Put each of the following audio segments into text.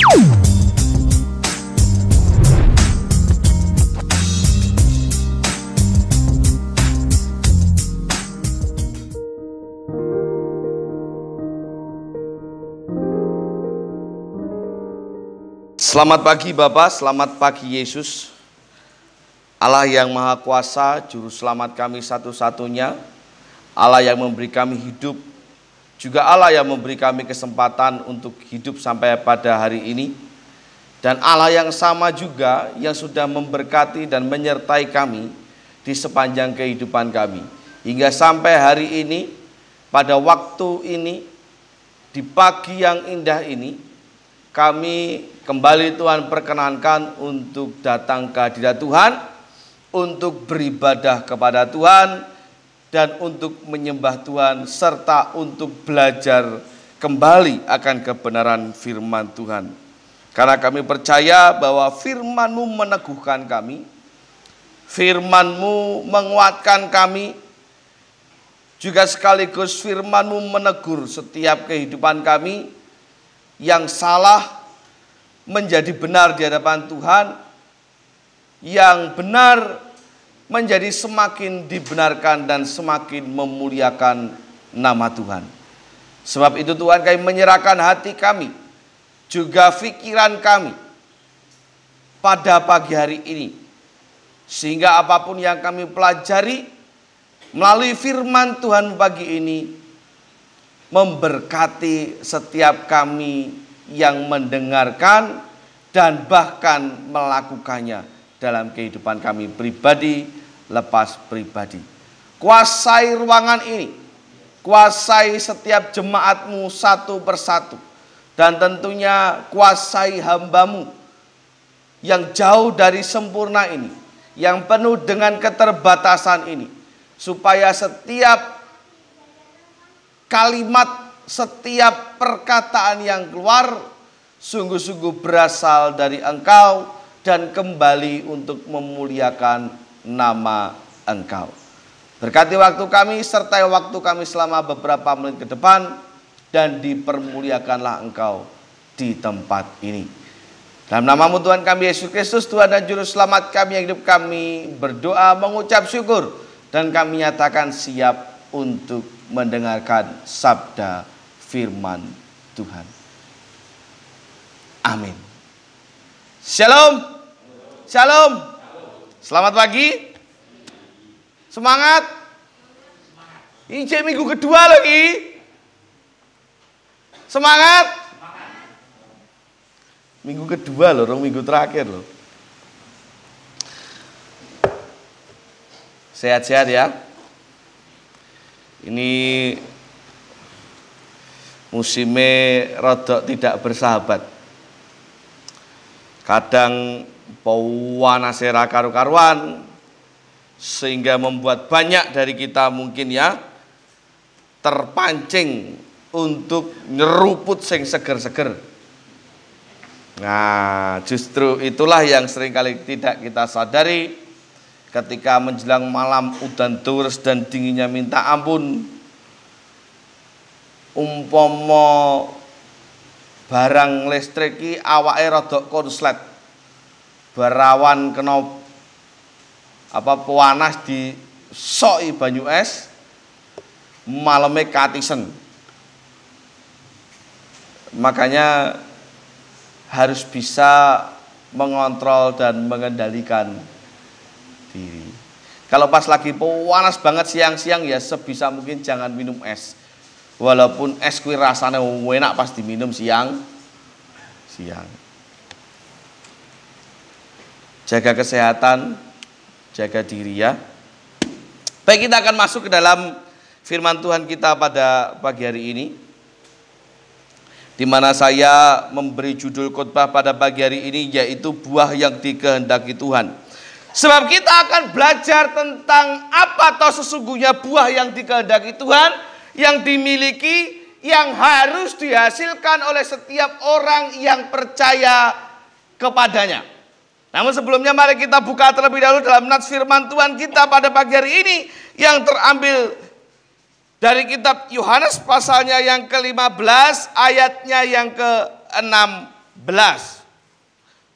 Selamat pagi Bapak, selamat pagi Yesus. Allah yang Maha Kuasa, Juru Selamat kami satu-satunya. Allah yang memberi kami hidup, juga Allah yang memberi kami kesempatan untuk hidup sampai pada hari ini. Dan Allah yang sama juga yang sudah memberkati dan menyertai kami di sepanjang kehidupan kami. Hingga sampai hari ini, pada waktu ini, di pagi yang indah ini, kami kembali Tuhan perkenankan untuk datang ke hadirat Tuhan, untuk beribadah kepada Tuhan, dan untuk menyembah Tuhan, serta untuk belajar kembali akan kebenaran firman Tuhan. Karena kami percaya bahwa firman-Mu meneguhkan kami, firman-Mu menguatkan kami, juga sekaligus firman-Mu menegur setiap kehidupan kami, yang salah menjadi benar di hadapan Tuhan, yang benar menjadi semakin dibenarkan dan semakin memuliakan nama Tuhan. Sebab itu Tuhan, kami menyerahkan hati kami, juga pikiran kami pada pagi hari ini, sehingga apapun yang kami pelajari melalui firman Tuhan pagi ini memberkati setiap kami yang mendengarkan dan bahkan melakukannya dalam kehidupan kami pribadi lepas pribadi. Kuasai ruangan ini, kuasai setiap jemaat-Mu satu persatu, dan tentunya kuasai hamba-Mu yang jauh dari sempurna ini, yang penuh dengan keterbatasan ini, supaya setiap kalimat, setiap perkataan yang keluar sungguh-sungguh berasal dari Engkau dan kembali untuk memuliakan nama Engkau. Berkati waktu kami, sertai waktu kami selama beberapa menit ke depan, dan dipermuliakanlah Engkau di tempat ini. Dalam nama-Mu Tuhan kami Yesus Kristus, Tuhan dan Juru Selamat kami yang hidup, kami berdoa mengucap syukur, dan kami nyatakan siap untuk mendengarkan sabda firman Tuhan. Amin. Shalom. Shalom. Selamat pagi. Semangat. Ini minggu kedua lagi. Semangat. Minggu kedua loh, minggu terakhir loh. Sehat-sehat ya. Ini musimnya rodok tidak bersahabat. Kadang panas karu-karuan, sehingga membuat banyak dari kita mungkin ya terpancing untuk nyeruput sing seger-seger. Nah, justru itulah yang seringkali tidak kita sadari. Ketika menjelang malam udan deres dan dinginnya minta ampun, umpomo barang listrik ki awake rada konslet, berawan kena panas disoki banyu es, maleme katisen. Makanya harus bisa mengontrol dan mengendalikan diri. Kalau pas lagi panas banget siang-siang, ya sebisa mungkin jangan minum es. Walaupun es kuwi rasanya enak pas diminum siang. Jaga kesehatan, jaga diri ya. Baik, kita akan masuk ke dalam firman Tuhan kita pada pagi hari ini, di mana saya memberi judul khotbah pada pagi hari ini, yaitu buah yang dikehendaki Tuhan. Sebab kita akan belajar tentang apa toh sesungguhnya buah yang dikehendaki Tuhan, yang dimiliki, yang harus dihasilkan oleh setiap orang yang percaya kepadanya. Namun sebelumnya mari kita buka terlebih dahulu dalam nats firman Tuhan kita pada pagi hari ini, yang terambil dari kitab Yohanes pasalnya yang ke-15 ayatnya yang ke-16.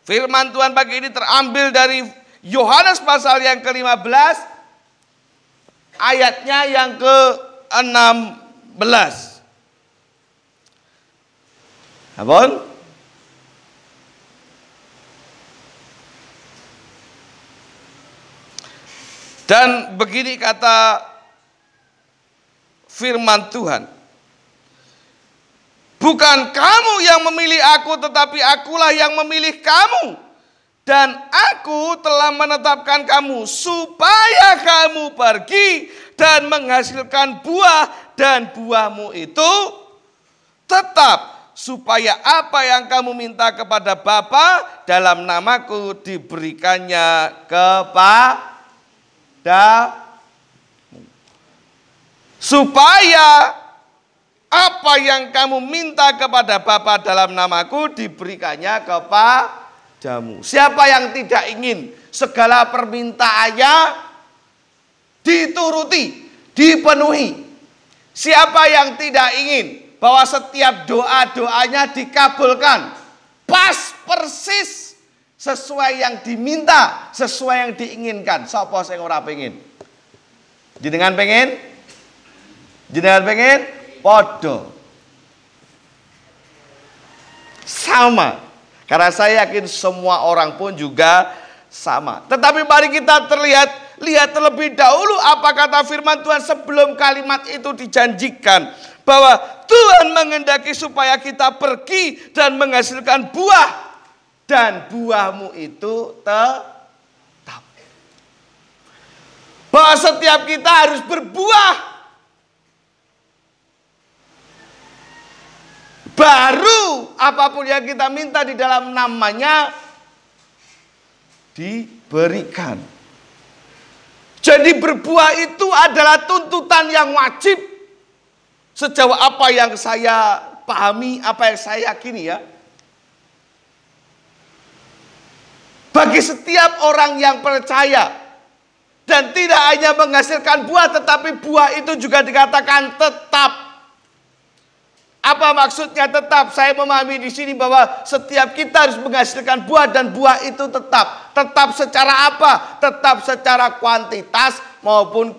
Firman Tuhan pagi ini terambil dari Yohanes pasal yang ke-15, ayatnya yang ke-16. Apun? Dan begini kata firman Tuhan. Bukan kamu yang memilih aku, tetapi akulah yang memilih kamu. Dan aku telah menetapkan kamu supaya kamu pergi dan menghasilkan buah, dan buahmu itu tetap, supaya apa yang kamu minta kepada Bapa dalam namaku diberikannya kepadamu. Supaya apa yang kamu minta kepada Bapa dalam namaku diberikannya kepadamu. Siapa yang tidak ingin segala permintaannya dituruti, dipenuhi? Siapa yang tidak ingin bahwa setiap doa-doanya dikabulkan pas persis sesuai yang diminta, sesuai yang diinginkan? Sapa sing ora pengen? Jenengan pengen? Jenengan pengen? Podo. Sama. Karena saya yakin semua orang pun juga sama. Tetapi mari kita lihat terlebih dahulu apa kata firman Tuhan sebelum kalimat itu dijanjikan. Bahwa Tuhan menghendaki supaya kita pergi dan menghasilkan buah. Dan buahmu itu tetap. Bahwa setiap kita harus berbuah. Baru apapun yang kita minta di dalam namanya diberikan. Jadi berbuah itu adalah tuntutan yang wajib. Sejauh apa yang saya pahami, apa yang saya yakini ya. Bagi setiap orang yang percaya dan tidak hanya menghasilkan buah, tetapi buah itu juga dikatakan tetap. Apa maksudnya tetap? Saya memahami di sini bahwa setiap kita harus menghasilkan buah dan buah itu tetap. Tetap secara apa? Tetap secara kuantitas maupun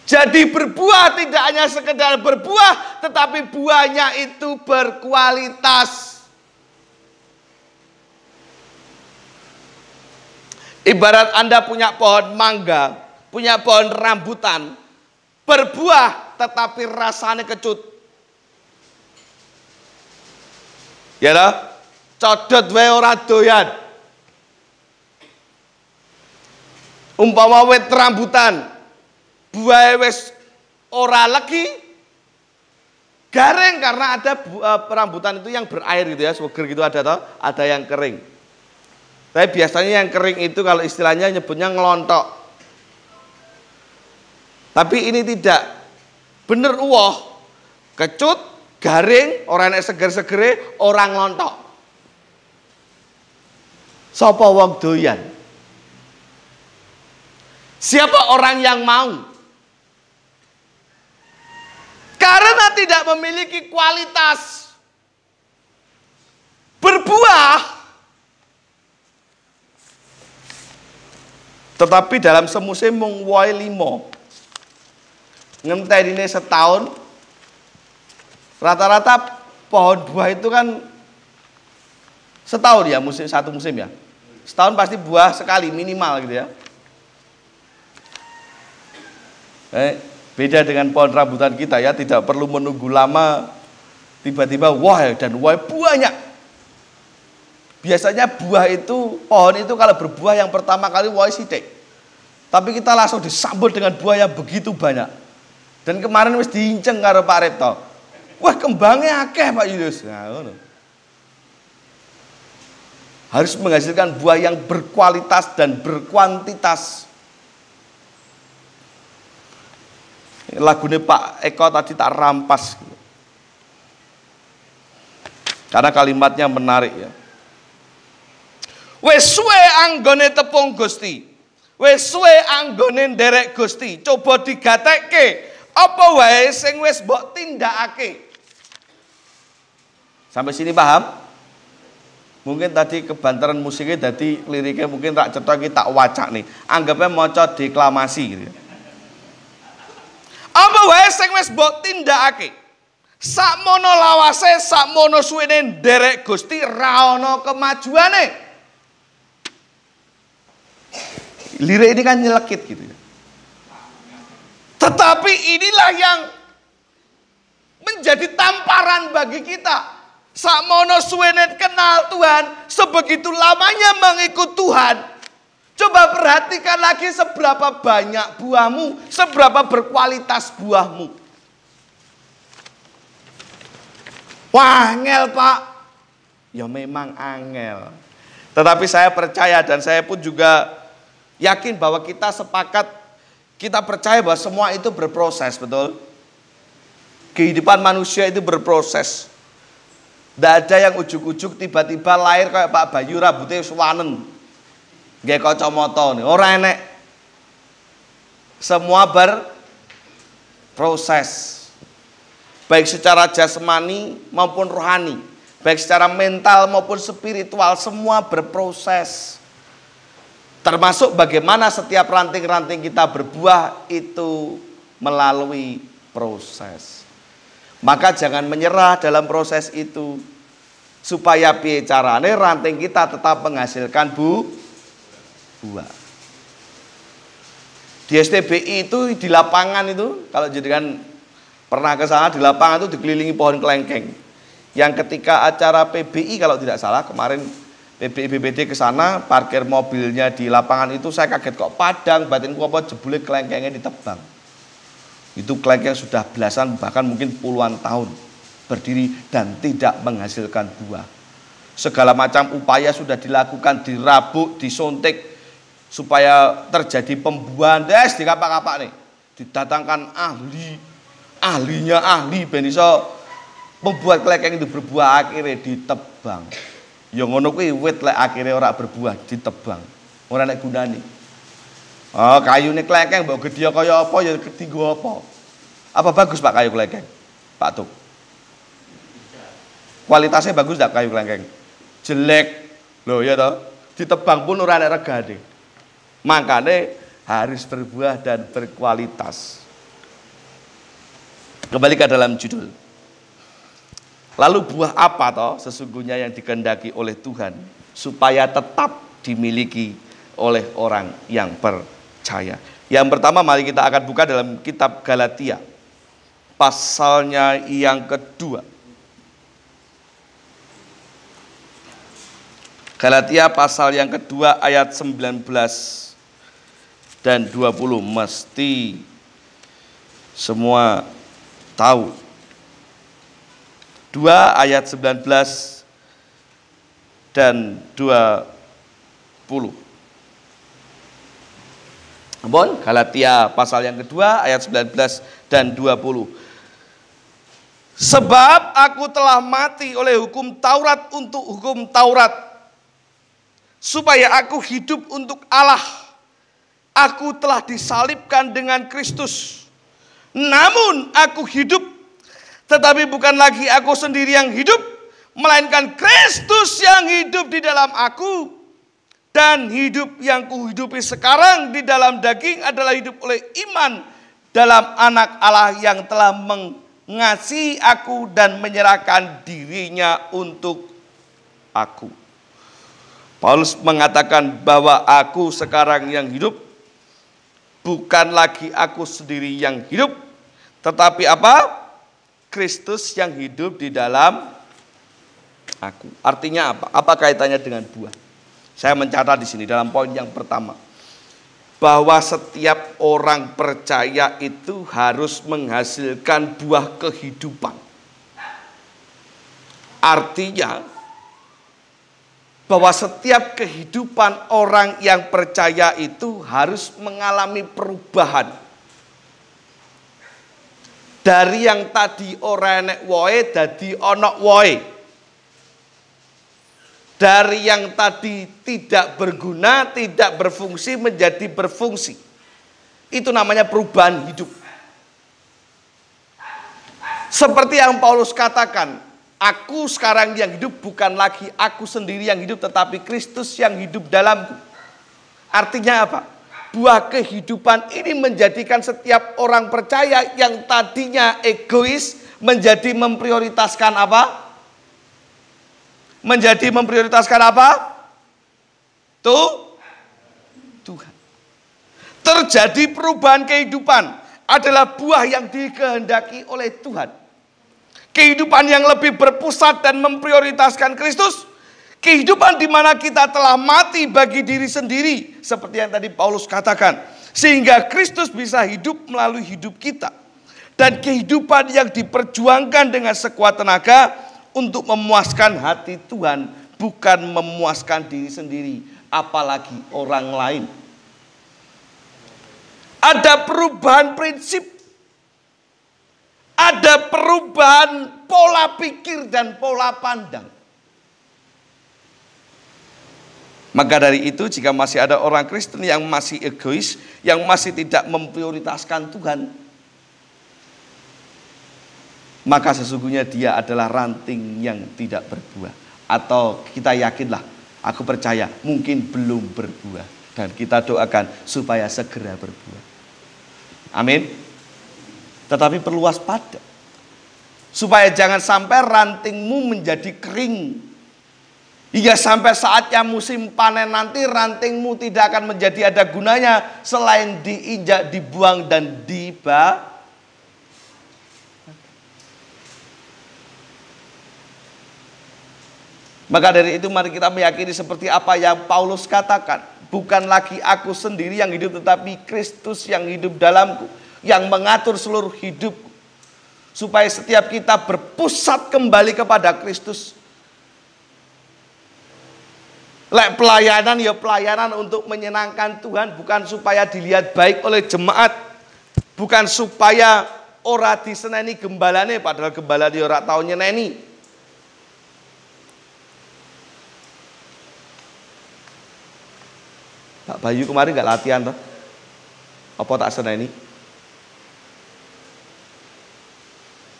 Jadi berbuah tidak hanya sekedar berbuah, tetapi buahnya itu berkualitas. Ibarat Anda punya pohon mangga, punya pohon rambutan, berbuah tetapi rasanya kecut. Ya lah, codot wae ora doyan. Umpama wit rambutan, buah wis ora legi, garing karena ada rambutan itu yang berair gitu ya, seger gitu ada toh, ada yang kering. Tapi biasanya yang kering itu kalau istilahnya nyebutnya ngelontok. Tapi ini tidak bener kecut, garing, orang yang seger-segere, orang lontok. Sapa wong doyan? Siapa orang yang mau? Karena tidak memiliki kualitas berbuah. Tetapi dalam semusim mung wohe 5. Ngentenine setahun, rata-rata pohon buah itu kan setahun ya, satu musim ya. Setahun pasti buah sekali minimal gitu ya. Beda dengan pohon rambutan kita ya, tidak perlu menunggu lama, tiba-tiba wah dan wah banyak. Biasanya buah itu, pohon itu kalau berbuah yang pertama kali wah sithik. Tapi kita langsung disambut dengan buah yang begitu banyak. Dan kemarin wis diinceng karo Pak Repto. Wah, kembangnya akeh Pak Yunus. Nah, harus menghasilkan buah yang berkualitas dan berkuantitas. Lagunya Pak Eko tadi tak rampas. Karena kalimatnya menarik ya. Wis suwe anggone tepung Gusti. Wis suwe anggone nderek Gusti. Coba digatekke. Apa wae sing wis mbok tindakake. Sampai sini paham? Mungkin tadi kebanteran musiknya tadi liriknya mungkin tak cetok iki tak wacak nih. Anggapnya maca deklamasi gitu. Apa wae sing wis mbok tindakake. Sakmono lawase, sakmono suwene nderek Gusti ra ana kemajuane. Lirik ini kan nyelekit gitu ya. Tetapi inilah yang menjadi tamparan bagi kita. Sakmono suwene kenal Tuhan, sebegitu lamanya mengikut Tuhan. Coba perhatikan lagi seberapa banyak buahmu, seberapa berkualitas buahmu. Wah, angel Pak. Ya memang angel. Tetapi saya percaya dan saya pun juga yakin bahwa kita sepakat, kita percaya bahwa semua itu berproses, betul? Kehidupan manusia itu berproses. Tidak ada yang ujuk-ujuk tiba-tiba lahir kayak Pak Bayu rambutnya suwanen. Nggih kacamata nih, ora enek. Semua berproses. Baik secara jasmani maupun rohani, baik secara mental maupun spiritual, semua berproses. Termasuk bagaimana setiap ranting-ranting kita berbuah itu melalui proses. Maka jangan menyerah dalam proses itu. Supaya piye carane ranting kita tetap menghasilkan buah. Di STBI itu di lapangan itu, kalau jadikan pernah ke sana, di lapangan itu dikelilingi pohon kelengkeng. Yang ketika acara PBI kalau tidak salah kemarin PBI BPD ke sana, parkir mobilnya di lapangan itu, saya kaget kok padang, batinku apa jebule kelengkengnya ditebang. Itu kelengkeng sudah belasan bahkan mungkin puluhan tahun berdiri dan tidak menghasilkan buah. Segala macam upaya sudah dilakukan, dirabuk, disuntik supaya terjadi pembuahan. Di kapak-kapak nih didatangkan ahlinya ahli ben iso membuat kelengkeng itu berbuah, akhirnya ditebang. Ya ngono kuwi wit lek akhirnya ora berbuah ditebang. Ora nek gunane. Oh, kayune kelengkeng mbok gedhe kaya apa ya dienggo apa? Apa bagus Pak kayu kelengkeng? Pak Tuk. Kualitasnya bagus enggak kayu kelengkeng? Jelek. Loh ya toh, ditebang pun ora enek regane. Makane harus berbuah dan berkualitas. Kembali ke dalam judul. Lalu buah apa toh sesungguhnya yang dikehendaki oleh Tuhan supaya tetap dimiliki oleh orang yang percaya. Yang pertama mari kita akan buka dalam kitab Galatia. Pasalnya yang kedua. Galatia pasal yang kedua ayat 19 dan 20 mesti semua tahu. 2 ayat 19 dan 20. Ampun, Galatia pasal yang kedua ayat 19 dan 20. Sebab aku telah mati oleh hukum Taurat untuk hukum Taurat, supaya aku hidup untuk Allah. Aku telah disalibkan dengan Kristus. Namun aku hidup, tetapi bukan lagi aku sendiri yang hidup, melainkan Kristus yang hidup di dalam aku. Dan hidup yang kuhidupi sekarang di dalam daging adalah hidup oleh iman dalam anak Allah yang telah mengasihi aku dan menyerahkan dirinya untuk aku. Paulus mengatakan bahwa aku sekarang yang hidup, bukan lagi aku sendiri yang hidup, tetapi apa? Kristus yang hidup di dalam aku. Artinya apa? Apa kaitannya dengan buah? Saya mencatat di sini dalam poin yang pertama, bahwa setiap orang percaya itu harus menghasilkan buah kehidupan. Artinya bahwa setiap kehidupan orang yang percaya itu harus mengalami perubahan. Dari yang tadi ora enek woe dadi ana woe. Dari yang tadi tidak berguna, tidak berfungsi menjadi berfungsi. Itu namanya perubahan hidup. Seperti yang Paulus katakan, aku sekarang yang hidup bukan lagi aku sendiri yang hidup, tetapi Kristus yang hidup dalamku. Artinya apa? Buah kehidupan ini menjadikan setiap orang percaya yang tadinya egois menjadi memprioritaskan apa? Menjadi memprioritaskan apa? Tuhan. Terjadi perubahan kehidupan adalah buah yang dikehendaki oleh Tuhan. Kehidupan yang lebih berpusat dan memprioritaskan Kristus. Kehidupan di mana kita telah mati bagi diri sendiri. Seperti yang tadi Paulus katakan. Sehingga Kristus bisa hidup melalui hidup kita. Dan kehidupan yang diperjuangkan dengan sekuat tenaga untuk memuaskan hati Tuhan. Bukan memuaskan diri sendiri. Apalagi orang lain. Ada perubahan prinsip. Ada perubahan pola pikir dan pola pandang. Maka dari itu jika masih ada orang Kristen yang masih egois, yang masih tidak memprioritaskan Tuhan, maka sesungguhnya dia adalah ranting yang tidak berbuah. Atau kita yakinlah, aku percaya mungkin belum berbuah. Dan kita doakan supaya segera berbuah. Amin. Tetapi perlu waspada. Supaya jangan sampai rantingmu menjadi kering. Hingga sampai saatnya musim panen nanti rantingmu tidak akan menjadi ada gunanya. Selain diinjak, dibuang dan Maka dari itu mari kita meyakini seperti apa yang Paulus katakan. Bukan lagi aku sendiri yang hidup, tetapi Kristus yang hidup dalamku. Yang mengatur seluruh hidupku. Supaya setiap kita berpusat kembali kepada Kristus. Lek pelayanan ya pelayanan untuk menyenangkan Tuhan. Bukan supaya dilihat baik oleh jemaat. Bukan supaya ora diseneni gembalane. Padahal gembala dia ora tau nyeneni. Pak Bayu kemarin gak latihan toh? Apa tak seneni?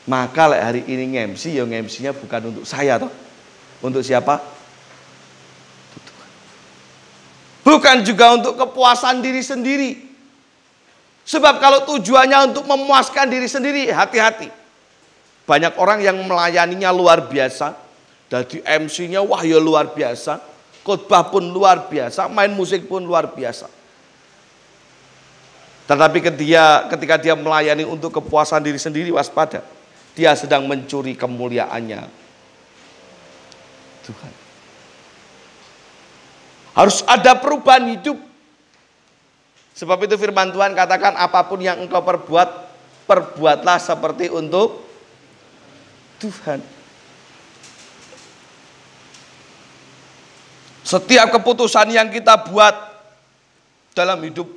Maka hari ini nge-MC, ya nge-MC-nya bukan untuk saya toh. Untuk siapa? Bukan juga untuk kepuasan diri sendiri. Sebab kalau tujuannya untuk memuaskan diri sendiri, hati-hati. Banyak orang yang melayaninya luar biasa. Jadi MC-nya wah ya luar biasa. Khotbah pun luar biasa, main musik pun luar biasa. Tetapi ketika dia melayani untuk kepuasan diri sendiri, waspada. Dia sedang mencuri kemuliaannya Tuhan. Harus ada perubahan hidup. Sebab itu firman Tuhan katakan apapun yang engkau perbuat, perbuatlah seperti untuk Tuhan. Setiap keputusan yang kita buat dalam hidup,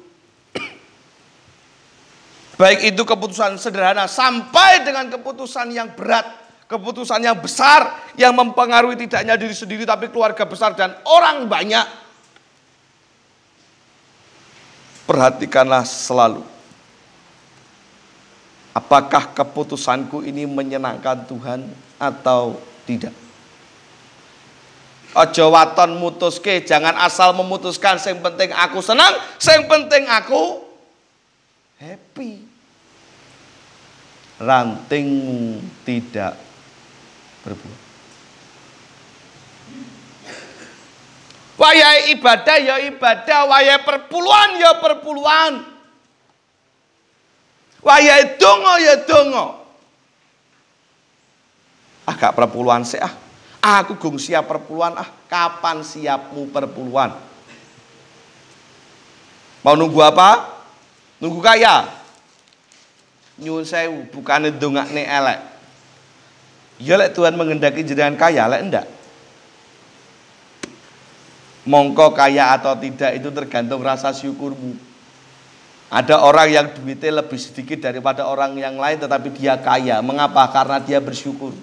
baik itu keputusan sederhana sampai dengan keputusan yang berat, keputusan yang besar yang mempengaruhi tidak hanya diri sendiri tapi keluarga besar dan orang banyak. Perhatikanlah selalu. Apakah keputusanku ini menyenangkan Tuhan atau tidak? Aja waton mutuske, jangan asal memutuskan. Sing penting aku senang, sing penting aku happy. Rantingmu tidak berbuah. Wayahe ibadah ya ibadah, wayahe perpuluhan ya perpuluhan. Wayahe donga ya donga. Gak perpuluhan sih ah. Aku gung siap perpuluhan ah. Kapan siapmu perpuluhan? Mau nunggu apa? Nunggu kaya? Nyuwun sewu, bukannya dongakne elek. Ya lek Tuhan menghendaki jenengan kaya, lek enggak. Mongko kaya atau tidak itu tergantung rasa syukurmu. Ada orang yang duitnya lebih sedikit daripada orang yang lain tetapi dia kaya. Mengapa? Karena dia bersyukur.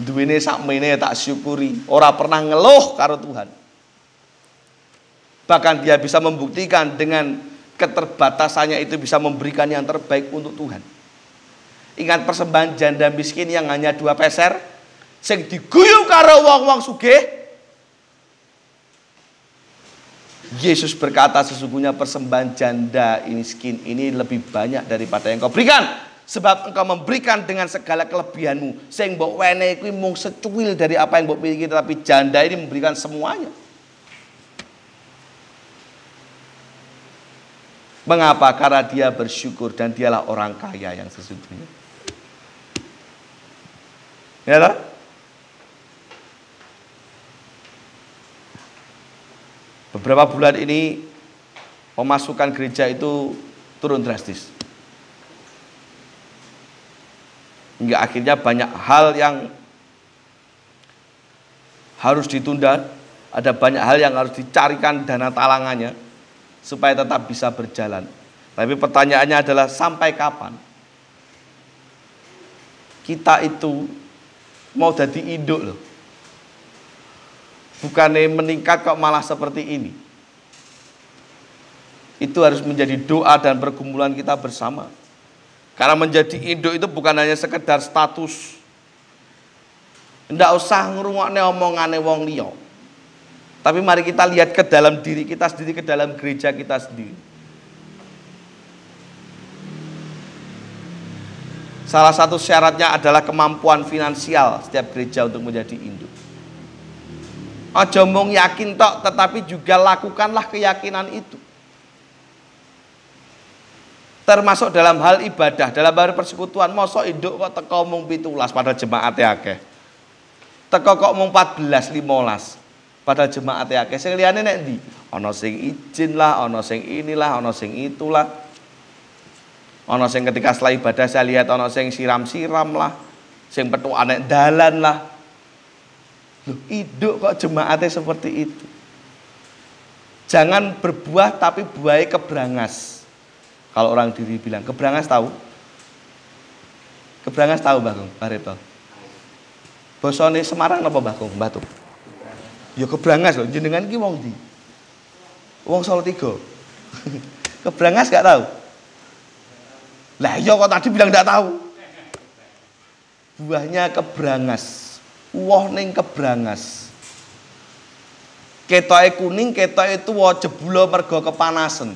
Duwene sakmene tak syukuri, ora pernah ngeluh karo Tuhan. Bahkan dia bisa membuktikan dengan keterbatasannya itu bisa memberikan yang terbaik untuk Tuhan. Ingat persembahan janda miskin yang hanya 2 peser, sing diguyu karo wong-wong sugih. Yesus berkata, sesungguhnya persembahan janda miskin ini lebih banyak daripada yang kau berikan. Sebab engkau memberikan dengan segala kelebihanmu. Sing mbok wene kuwi mung secuil dari apa yang mbok miliki, tetapi janda ini memberikan semuanya. Mengapa? Karena dia bersyukur dan dialah orang kaya yang sesungguhnya. Ya tak? Beberapa bulan ini pemasukan gereja itu turun drastis. Hingga akhirnya banyak hal yang harus ditunda, ada banyak hal yang harus dicarikan dana talangannya supaya tetap bisa berjalan. Tapi pertanyaannya adalah sampai kapan kita itu mau jadi induk loh. Bukannya meningkat kok malah seperti ini. Itu harus menjadi doa dan pergumulan kita bersama. Karena menjadi induk itu bukan hanya sekedar status. Ndak usah ngrungokne omongane wong liya. Tapi mari kita lihat ke dalam diri kita sendiri, ke dalam gereja kita sendiri. Salah satu syaratnya adalah kemampuan finansial setiap gereja untuk menjadi induk. Aja mung yakin tok, tetapi juga lakukanlah keyakinan itu. Termasuk dalam hal ibadah, dalam hal persekutuan. Mosok induk kok teko mung 17 padahal jemaate akeh. Teko kok mung 14 15 padahal jemaate akeh. Sing liyane nek ndi? Ana sing izin lah, ana sing inilah, ana sing itulah. Ana sing ketika setelah ibadah saya lihat ana sing siram-siram lah, sing petukane dalan lah. Loh, induk kok jemaate seperti itu. Jangan berbuah tapi buahnya kebrangas. Kalau orang diri bilang, kebrangas tahu? Kebrangas tahu Mbah Gung, Pak Repto? Bosone Semarang apa Mbah Gung, Mbah Tung? Ya kebrangas loh, jenengan ki wong ndi? Wong Salatiga. Kebrangas gak tahu? Lah iya kok tadi bilang gak tahu. Buahnya kebrangas. Woh ning kebrangas. Ketoke kuning, ketoke tuwa jebula mergo kepanasan.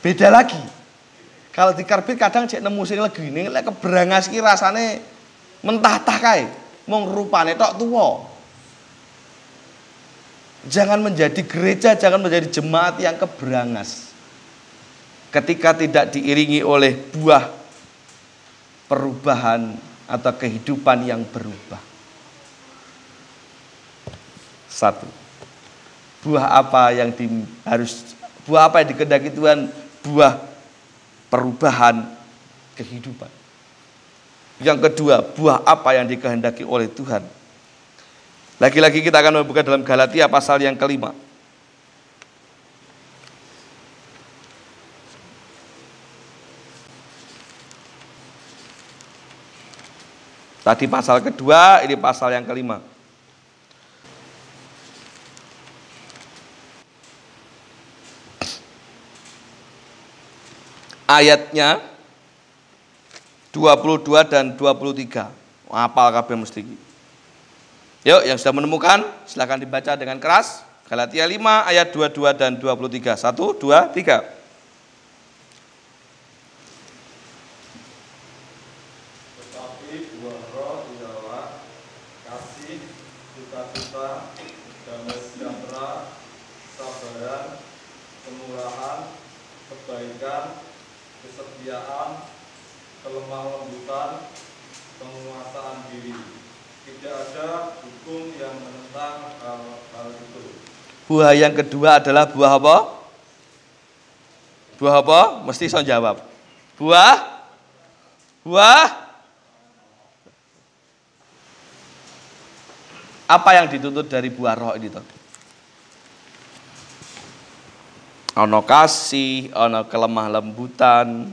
Beda lagi. Kalau di karbit kadang cek nemu sing legine, lek kebrangas ki rasane mentah-tah kae, mung rupane tok tuwa. Jangan menjadi gereja, jangan menjadi jemaat yang kebrangas. Ketika tidak diiringi oleh buah perubahan atau kehidupan yang berubah. 1. Buah apa yang dikehendaki Tuhan? Buah perubahan kehidupan. Yang kedua, buah apa yang dikehendaki oleh Tuhan? Lagi-lagi kita akan membuka dalam Galatia pasal yang kelima. Tadi pasal kedua, ini pasal yang kelima. Ayatnya 22 dan 23. Hafal kabeh mesti. Yuk, yang sudah menemukan silakan dibaca dengan keras. Galatia 5 ayat 22 dan 23. 1, 2, 3. Kelemah lembutan, penguasaan diri. Tidak ada hukum yang menentang hal itu. Buah yang kedua adalah buah apa? Buah apa? Mesti saya jawab. Buah apa yang dituntut dari buah roh ini toh? Ono kasih, ono kelemah lembutan,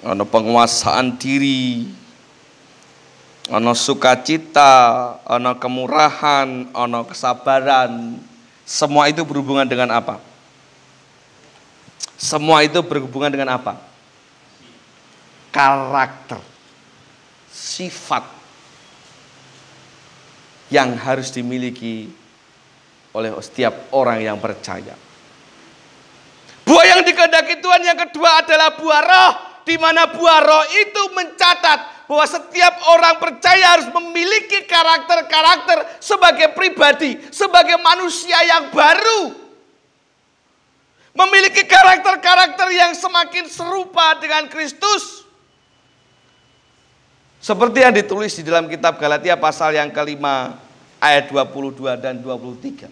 ono penguasaan diri, ono sukacita, ono kemurahan, ono kesabaran, Semua itu berhubungan dengan apa? Semua itu berhubungan dengan apa? Karakter, sifat yang harus dimiliki oleh setiap orang yang percaya. Buah yang dikehendaki Tuhan yang kedua adalah buah roh, di mana buah roh itu mencatat bahwa setiap orang percaya harus memiliki karakter-karakter sebagai pribadi, sebagai manusia yang baru. Memiliki karakter-karakter yang semakin serupa dengan Kristus. Seperti yang ditulis di dalam kitab Galatia pasal yang kelima ayat 22 dan 23.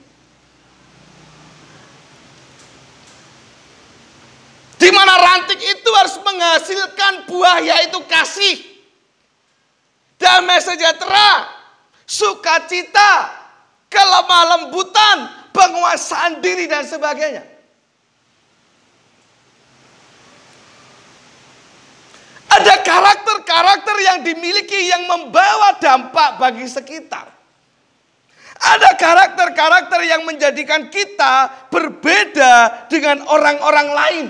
Di mana ranting itu harus menghasilkan buah, yaitu kasih, damai sejahtera, sukacita, kelemah lembutan, penguasaan diri dan sebagainya. Ada karakter-karakter yang dimiliki yang membawa dampak bagi sekitar. Ada karakter-karakter yang menjadikan kita berbeda dengan orang-orang lain.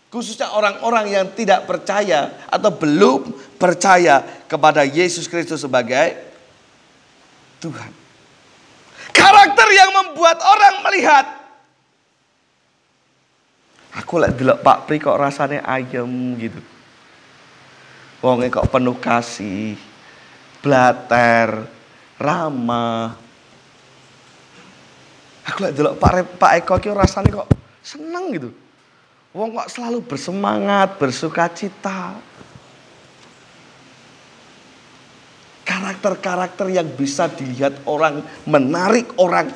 Khususnya orang-orang yang tidak percaya atau belum percaya kepada Yesus Kristus sebagai Tuhan. Karakter yang membuat orang melihat, aku lihat delok Pak Pri kok rasanya ayem gitu. Wongnya kok penuh kasih, blater, ramah. Aku lihat delok Pak Eko ki rasanya kok seneng gitu. Wong kok selalu bersemangat, bersukacita. Karakter-karakter yang bisa dilihat orang, menarik orang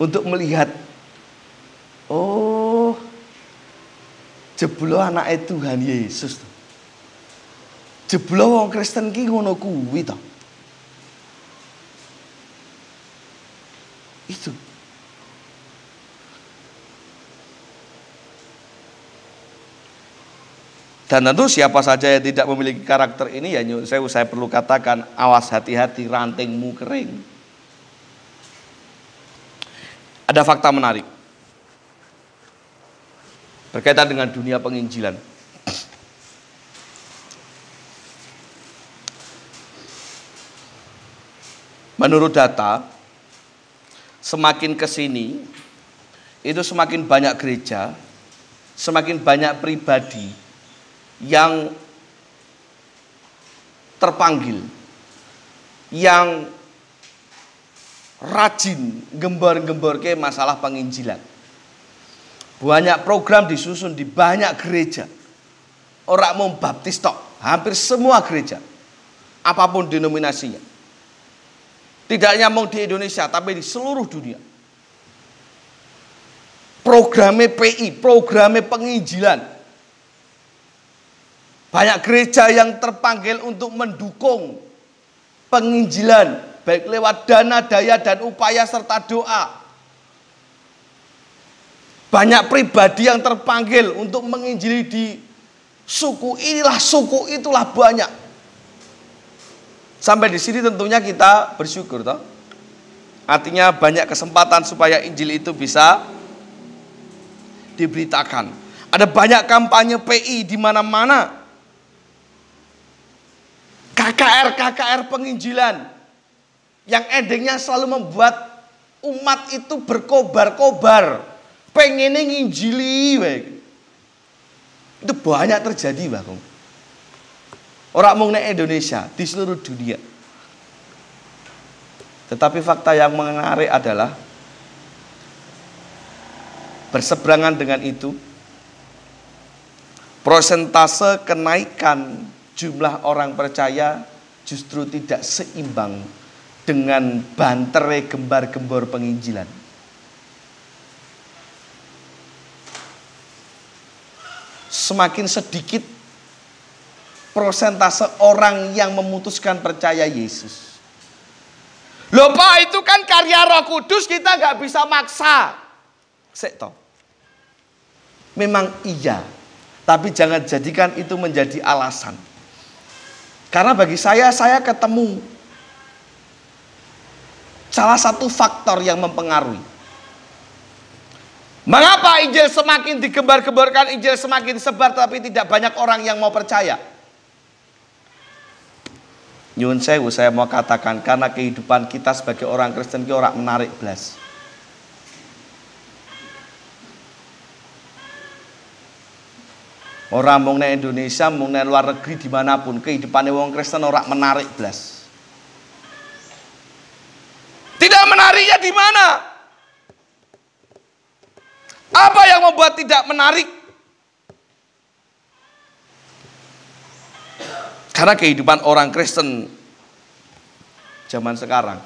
untuk melihat, oh, jeblo anake Tuhan Yesus. Jeblo wong Kristen ki ngono kuwi to. Itu. Dan tentu siapa saja yang tidak memiliki karakter ini, ya saya perlu katakan, awas hati-hati, rantingmu kering. Ada fakta menarik berkaitan dengan dunia penginjilan. Menurut data, semakin kesini, itu semakin banyak gereja, semakin banyak pribadi yang terpanggil, yang rajin gembor-gemborke masalah penginjilan. Banyak program disusun di banyak gereja. Orang mau baptis tok, hampir semua gereja, apapun denominasinya. Tidak hanya mau di Indonesia, tapi di seluruh dunia. Programnya PI, programnya penginjilan. Banyak gereja yang terpanggil untuk mendukung penginjilan, baik lewat dana, daya, dan upaya serta doa. Banyak pribadi yang terpanggil untuk menginjili di suku inilah, suku itulah, banyak. Sampai di sini tentunya kita bersyukur toh. Artinya banyak kesempatan supaya Injil itu bisa diberitakan. Ada banyak kampanye PI di mana-mana. KKR penginjilan yang endingnya selalu membuat umat itu berkobar-kobar, pengen nginjili. Itu banyak terjadi, Bang. Orang mau nek Indonesia, di seluruh dunia. Tetapi fakta yang menarik adalah berseberangan dengan itu, persentase kenaikan jumlah orang percaya justru tidak seimbang dengan bantere gembar-gembor penginjilan. Semakin sedikit persentase orang yang memutuskan percaya Yesus. Loh Pak, itu kan karya Roh Kudus, kita gak bisa maksa. Sekto. Memang iya, tapi jangan jadikan itu menjadi alasan. Karena bagi saya ketemu Salah satu faktor yang mempengaruhi. Mengapa Injil semakin digembar-gemborkan, Injil semakin sebar, tapi tidak banyak orang yang mau percaya? Nyun sewu, saya mau katakan, karena kehidupan kita sebagai orang Kristen ki ora menarik blas. Orang mung nek Indonesia, mung nek luar negeri, dimanapun kehidupannya wong Kristen ora menarik blas. Tidak menariknya di mana? Apa yang membuat tidak menarik? Karena kehidupan orang Kristen zaman sekarang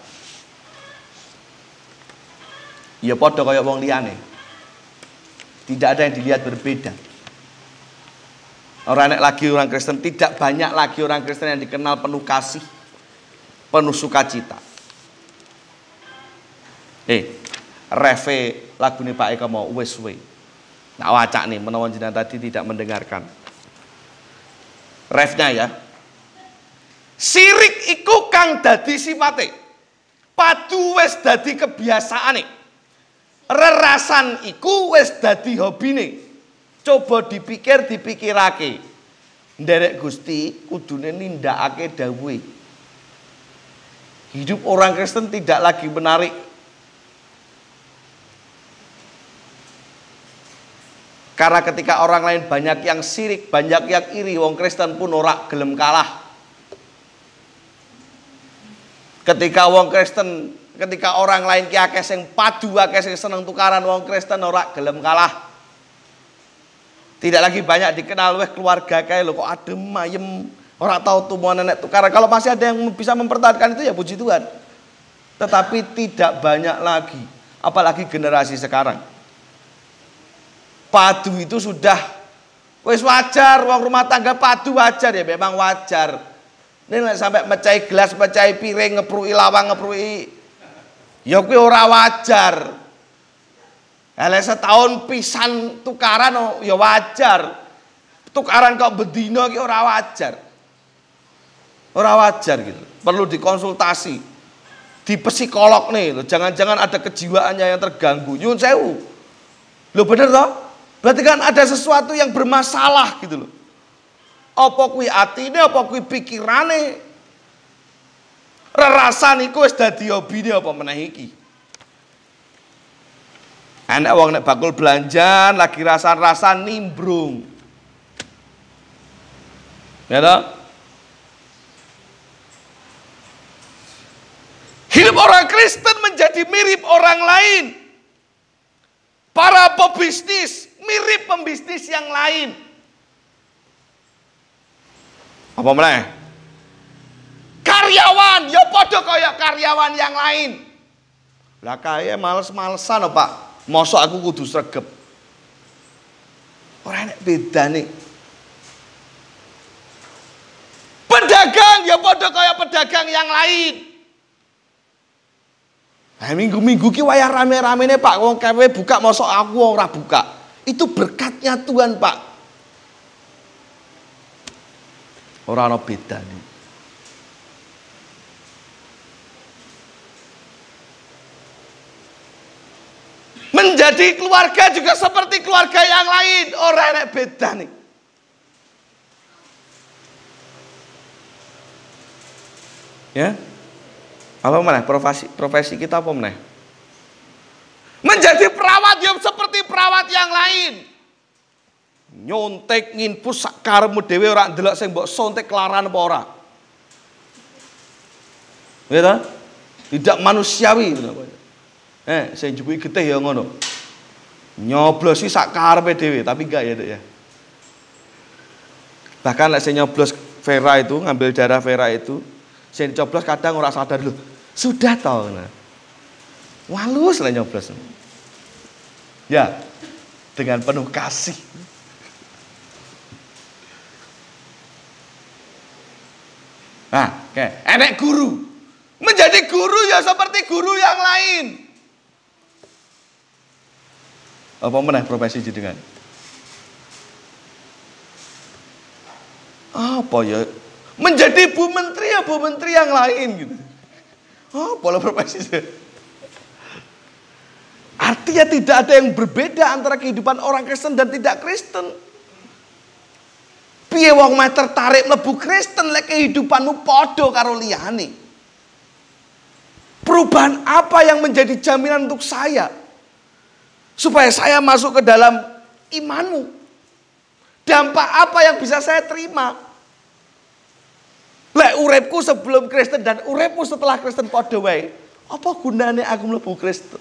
ya padha kaya wong liyane. Tidak ada yang dilihat berbeda. Orang lagi orang Kristen, tidak banyak lagi orang Kristen yang dikenal penuh kasih, penuh sukacita. Reve lagune Pak Eka mau wis suwe. Nah wacak nih menawa jenengan tadi tidak mendengarkan. Refnya ya. Sirik iku kang dadi sifate. Padu wis dadi kebiasaane. Rerasan iku wis dadi hobine. Coba dipikirake. Nderek Gusti kudune nindakake dawuhe. Hidup orang Kristen tidak lagi menarik. Karena ketika orang lain banyak yang sirik, banyak yang iri, wong Kristen pun ora gelem kalah. Ketika wong Kristen, ketika orang lain ki akeh sing padu, akeh sing seneng tukaran, wong Kristen ora gelem kalah. Tidak lagi banyak dikenal weh keluarga kae lho kok adem ayem, ora tahu tumuan nenek tukaran. Kalau masih ada yang bisa mempertahankan itu ya puji Tuhan. Tetapi tidak banyak lagi, apalagi generasi sekarang. Padu itu sudah wis wajar, wong rumah tangga padu wajar ya, memang wajar. Ini sampai mecahi gelas, mecahi piring, ngeprui lawang, ngeprui, ya kuwi ora wajar. Hele setahun pisan tukaran ya wajar. Tukaran kok bedino ki ora wajar. Ora wajar gitu. Perlu dikonsultasi. Di psikolog nih, jangan-jangan ada kejiwaannya yang terganggu. Nyun sewu. Lho bener toh? Berarti kan ada sesuatu yang bermasalah gitu loh. Apa kuwi atine, apa kuwi pikirane? Rerasan iku wis dadi hobine apa meneh iki? Enak wong nek bakul belanjan lagi rasan-rasan nimbrung. Ya toh? Hidup orang Kristen menjadi mirip orang lain. Para pebisnis mirip pembisnis yang lain. Apa meneh? Karyawan ya padha kaya karyawan yang lain. Lah kaya males-malesan Pak. Mosok aku kudu sregep. Ora enek bedane. Pedagang ya padha kaya pedagang yang lain. Minggu-minggu ki wayah rame-ramene Pak, wong kewe buka mosok aku ora buka. Itu berkatnya Tuhan Pak. Ora ana bedane. Menjadi keluarga juga seperti keluarga yang lain, ora enek bedane. Ya? Apa meneh profesi kita apa meneh? Menjadi perawat yang seperti perawat yang lain. Nyontek nginpus sak karepmu dhewe ora ndelok sing mbok sontek kelaran apa ora. Ya ta? Tidak manusiawi. Saya jupui getih ya ngono. Nyoblosi sak karepe dhewe, tapi enggak ya, Dek ya. Bahkan lek saya nyoblos Vera itu, ngambil darah Vera itu, saya dicoblos kadang ora sadar lho. Sudah tau nah. Walus lah nyoblos. Ya, dengan penuh kasih. Nah, oke. Enek guru. Menjadi guru ya seperti guru yang lain. Apa meneh profesi jenengan? Apa ya? Menjadi Bu Menteri ya Bu Menteri yang lain gitu. Oh, boleh berpresiden. Artinya tidak ada yang berbeda antara kehidupan orang Kristen dan tidak Kristen. Piye wong meh tertarik mlebu Kristen lek kehidupanmu padha karo liyane. Perubahan apa yang menjadi jaminan untuk saya? Supaya saya masuk ke dalam imanmu. Dampak apa yang bisa saya terima? Lek uripku sebelum Kristen dan uripmu setelah Kristen padha wae. Apa gunane aku mlebu Kristen?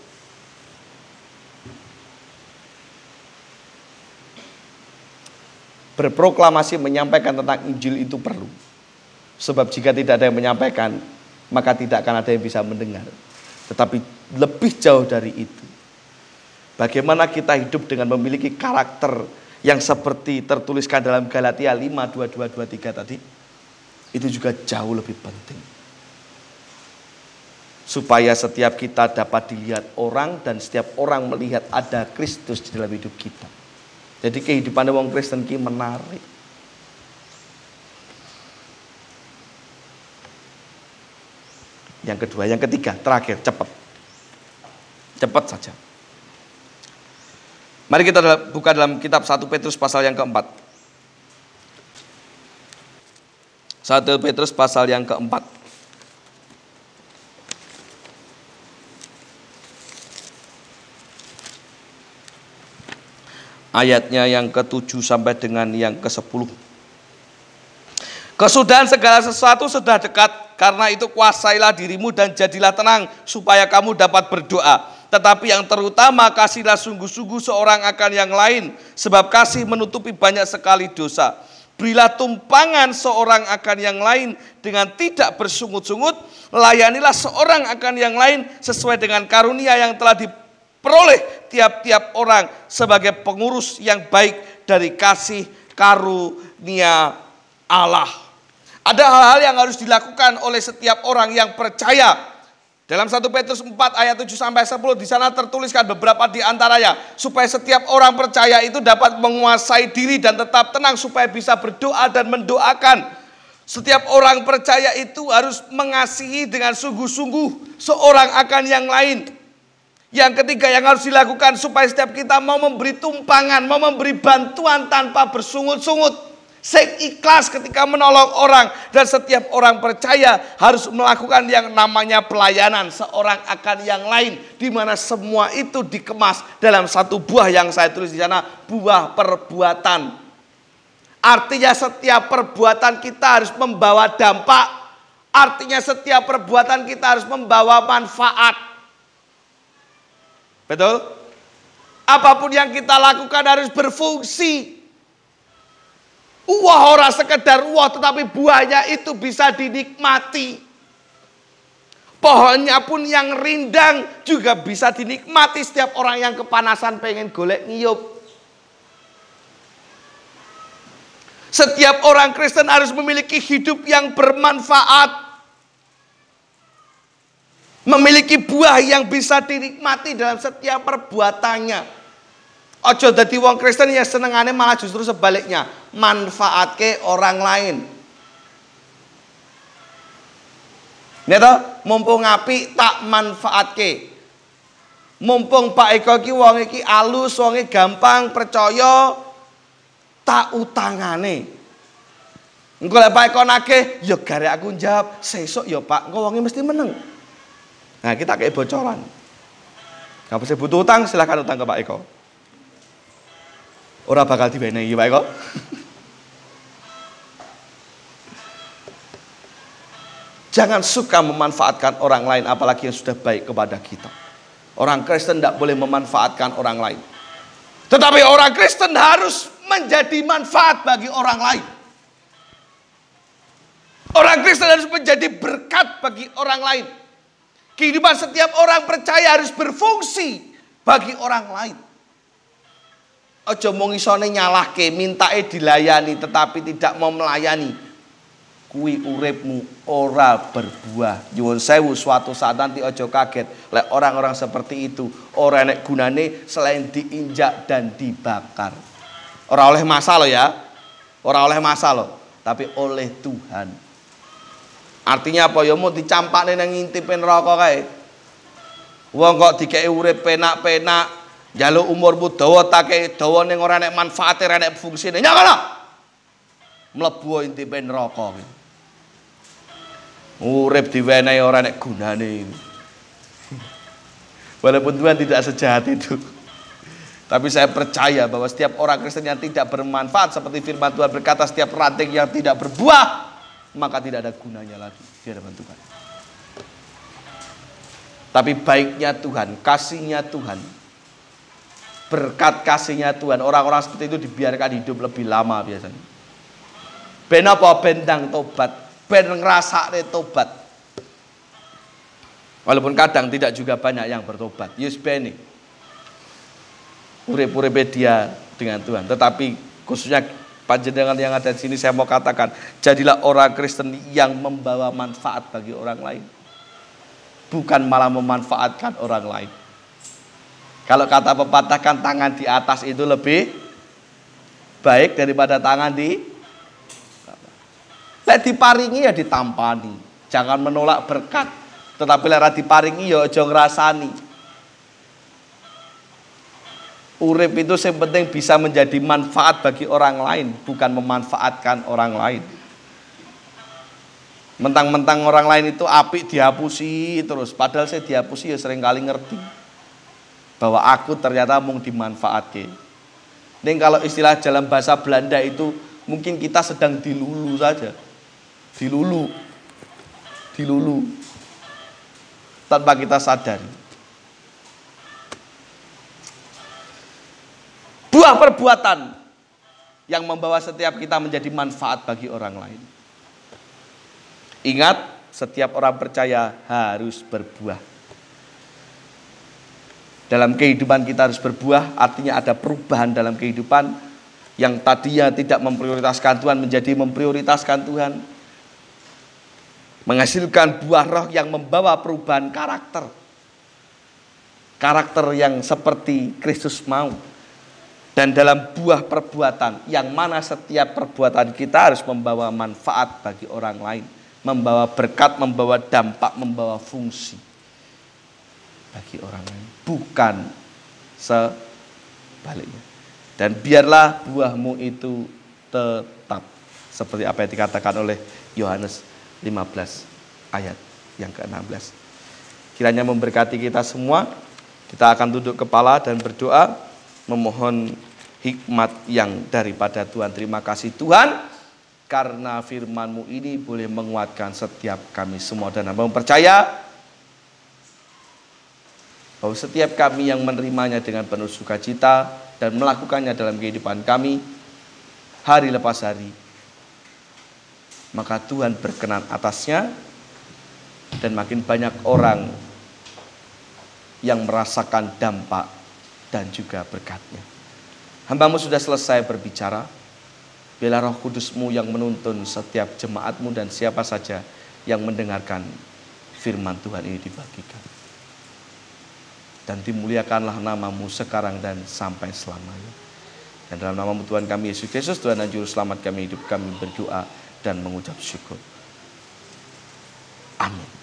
Berproklamasi menyampaikan tentang Injil itu perlu. Sebab jika tidak ada yang menyampaikan, maka tidak akan ada yang bisa mendengar. Tetapi lebih jauh dari itu, bagaimana kita hidup dengan memiliki karakter yang seperti tertuliskan dalam Galatia 5:22-23 tadi, itu juga jauh lebih penting. Supaya setiap kita dapat dilihat orang dan setiap orang melihat ada Kristus di dalam hidup kita. Jadi kehidupan wong Kristen ki menarik. Yang kedua, yang ketiga, terakhir, cepat. Cepat saja. Mari kita buka dalam kitab 1 Petrus pasal yang keempat. 1 Petrus pasal yang keempat. Ayatnya yang ke-7 sampai dengan yang ke-10. Kesudahan segala sesuatu sudah dekat, karena itu kuasailah dirimu dan jadilah tenang, supaya kamu dapat berdoa. Tetapi yang terutama, kasihlah sungguh-sungguh seorang akan yang lain, sebab kasih menutupi banyak sekali dosa. Berilah tumpangan seorang akan yang lain dengan tidak bersungut-sungut, layanilah seorang akan yang lain sesuai dengan karunia yang telah diperoleh tiap-tiap orang sebagai pengurus yang baik dari kasih karunia Allah. Ada hal-hal yang harus dilakukan oleh setiap orang yang percaya. Dalam 1 Petrus 4 ayat 7 sampai 10 di sana tertuliskan beberapa di antaranya, supaya setiap orang percaya itu dapat menguasai diri dan tetap tenang supaya bisa berdoa dan mendoakan. Setiap orang percaya itu harus mengasihi dengan sungguh-sungguh seorang akan yang lain. Yang ketiga yang harus dilakukan supaya setiap kita mau memberi tumpangan, mau memberi bantuan tanpa bersungut-sungut. Sing ikhlas ketika menolong orang, dan setiap orang percaya harus melakukan yang namanya pelayanan seorang akan yang lain, di mana semua itu dikemas dalam satu buah yang saya tulis di sana, buah perbuatan. Artinya setiap perbuatan kita harus membawa dampak. Artinya setiap perbuatan kita harus membawa manfaat. Betul? Apapun yang kita lakukan harus berfungsi. Uah ora sekedar uah, tetapi buahnya itu bisa dinikmati. Pohonnya pun yang rindang juga bisa dinikmati setiap orang yang kepanasan pengen golek ngiyup. Setiap orang Kristen harus memiliki hidup yang bermanfaat. Memiliki buah yang bisa dinikmati dalam setiap perbuatannya. Ojo dadi wong Kristen ya senengane malah justru sebaliknya, manfaatke orang lain. Neta, mumpung apik tak manfaatke. Mumpung Pak Eko ki wong iki alus, wonge gampang percaya, tak utangane. Engko lek Pak Eko nagih, ya gare aku njawab, sesuk ya Pak, engko wonge mesti meneng. Nah, kita kayak bocoran. Kalau saya butuh utang, silakan utang ke Pak Eko. Ora bakal diwenehi Pak Eko. Jangan suka memanfaatkan orang lain, apalagi yang sudah baik kepada kita. Orang Kristen tidak boleh memanfaatkan orang lain. Tetapi orang Kristen harus menjadi manfaat bagi orang lain. Orang Kristen harus menjadi berkat bagi orang lain. Kehidupan setiap orang percaya harus berfungsi bagi orang lain. Ojo mung isone nyalahke, mintae dilayani tetapi tidak mau melayani. Kuwi uripmu ora berbuah. Nyuwun sewu, suatu saat nanti ojo kaget lek orang-orang seperti itu ora enek gunane selain diinjak dan dibakar. Ora oleh masa lo ya. Ora oleh masa lo, tapi oleh Tuhan. Artinya apa ya, mau dicampakne nang ngintipin neraka kae. Wong kok dikeki urip penak-penak, njaluk umurmu dawa take dawa ning ora nek manfaate, ora nek fungsine. Nyok kono. Mlebu intipin neraka iki. Urip diwenehi ora nek gunane. Walaupun Tuhan tidak sejahat itu. Tapi saya percaya bahwa setiap orang Kristen yang tidak bermanfaat, seperti firman Tuhan berkata, setiap ranting yang tidak berbuah, maka tidak ada gunanya lagi di hadapan Tuhan. Tapi baiknya Tuhan, kasihnya Tuhan, berkat kasihnya Tuhan, orang-orang seperti itu dibiarkan hidup lebih lama biasanya. Ben apa? Bendang tobat, ben ngrasakne tobat. Walaupun kadang tidak juga banyak yang bertobat. Yus beni urip-uripe dia dengan Tuhan. Tetapi khususnya panjenengan yang ada di sini, saya mau katakan, jadilah orang Kristen yang membawa manfaat bagi orang lain, bukan malah memanfaatkan orang lain. Kalau kata pepatah kan, tangan di atas itu lebih baik daripada tangan di lek diparingi ya ditampani. Jangan menolak berkat, tetapi lek diparingi ya aja ngrasani. Urip itu yang penting bisa menjadi manfaat bagi orang lain, bukan memanfaatkan orang lain. Mentang-mentang orang lain itu apik dihapusi terus, padahal saya dihapusi ya sering kali ngerti bahwa aku ternyata mung dimanfaatke. Ning kalau istilah dalam bahasa Belanda itu mungkin kita sedang dilulu saja. Dilulu tanpa kita sadari. Buah perbuatan yang membawa setiap kita menjadi manfaat bagi orang lain. Ingat, setiap orang percaya harus berbuah. Dalam kehidupan kita harus berbuah, artinya ada perubahan dalam kehidupan yang tadinya tidak memprioritaskan Tuhan menjadi memprioritaskan Tuhan. Menghasilkan buah roh yang membawa perubahan karakter. Karakter yang seperti Kristus mau. Dan dalam buah perbuatan, yang mana setiap perbuatan kita harus membawa manfaat bagi orang lain, membawa berkat, membawa dampak, membawa fungsi bagi orang lain, bukan sebaliknya. Dan biarlah buahmu itu tetap seperti apa yang dikatakan oleh Yohanes 15 ayat yang ke-16. Kiranya memberkati kita semua. Kita akan duduk kepala dan berdoa, memohon hikmat yang daripada Tuhan. Terima kasih Tuhan, karena firman-Mu ini boleh menguatkan setiap kami semua. Dan hamba percaya bahwa setiap kami yang menerimanya dengan penuh sukacita dan melakukannya dalam kehidupan kami hari lepas hari, maka Tuhan berkenan atasnya, dan makin banyak orang yang merasakan dampak dan juga berkatnya. Hamba-Mu sudah selesai berbicara. Biarlah Roh Kudus-Mu yang menuntun setiap jemaat-Mu dan siapa saja yang mendengarkan firman Tuhan ini dibagikan. Dan dimuliakanlah nama-Mu sekarang dan sampai selamanya. Dan dalam nama-Mu Tuhan kami Yesus Kristus, Tuhan dan Juru Selamat kami, hidup kami berdoa dan mengucap syukur. Amin.